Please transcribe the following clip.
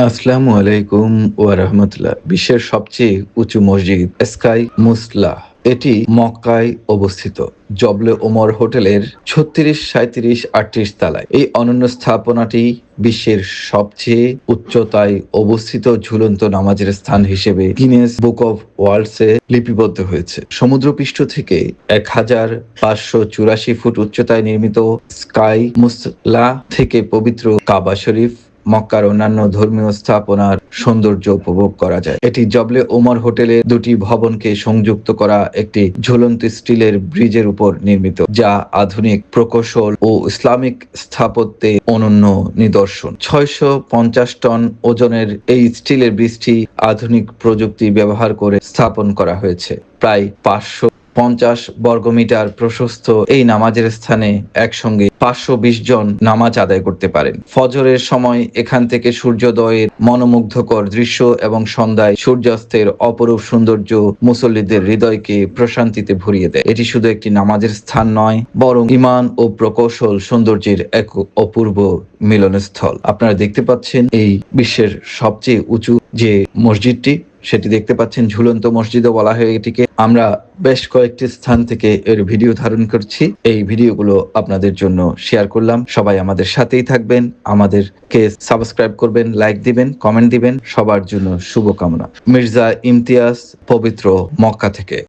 আসসালামু আলাইকুম ওয়া রাহমাতুল্লাহ। বিশ্বের সবচেয়ে উঁচু মসজিদ স্কাই মুসল্লা এটি মক্কায় অবস্থিত জবলে ওমর হোটেলের 36, 37, 38 তলায়। এই অনন্য স্থাপনাটি বিশ্বের সবচেয়ে উচ্চতায় অবস্থিত ঝুলন্ত নামাজের স্থান হিসেবে গিনেস বুক অফ ওয়ার্ল্ডসে লিপিবদ্ধ হয়েছে। সমুদ্রপৃষ্ঠ থেকে 1584 ফুট উচ্চতায় নির্মিত স্কাই মুসল্লা থেকে পবিত্র কাবা শরীফ, মক্কার অন্যান্য ধর্মীয় স্থাপনার সৌন্দর্য উপভোগ করা যায়। এটি জবলে ওমর হোটেলের দুটি ভবনকে সংযুক্ত করা একটি ঝুলন্ত স্টিলের ব্রিজের উপর নির্মিত, যা আধুনিক প্রকৌশল ও ইসলামিক স্থাপত্যে অনন্য নিদর্শন। 650 টন ওজনের এই স্টিলের ব্রিজটি আধুনিক প্রযুক্তি ব্যবহার করে স্থাপন করা হয়েছে। প্রায় 550 বর্গমিটার প্রশস্ত এই নামাজের স্থানে একসঙ্গে 520 জন নামাজ আদায় করতে পারেন। ফজরের সময় এখান থেকে সূর্যোদয়ের মনোমুগ্ধকর দৃশ্য এবং সন্ধ্যায় সূর্যাস্তের অপরূপ সৌন্দর্য মুসল্লিদের হৃদয়কে প্রশান্তিতে ভরিয়ে দেয়। এটি শুধু একটি নামাজের স্থান নয়, বরং ঈমান ও প্রকৌশল সৌন্দর্যের এক অপূর্ব মিলনস্থল। আপনারা দেখতে পাচ্ছেন এই বিশ্বের সবচেয়ে উঁচু যে মসজিদটি, সেটি দেখতে পাচ্ছেন ঝুলন্ত মসজিদও বলা হয় এটিকে। আমরা বেশ কয়েকটি স্থান থেকে এর ভিডিও ধারণ করছি। এই ভিডিওগুলো আপনাদের জন্য শেয়ার করলাম। সবাই আমাদের সাথেই থাকবেন, আমাদেরকে সাবস্ক্রাইব করবেন, লাইক দিবেন, কমেন্ট দিবেন। সবার জন্য শুভকামনা। মির্জা ইমতিয়াজ, পবিত্র মক্কা থেকে।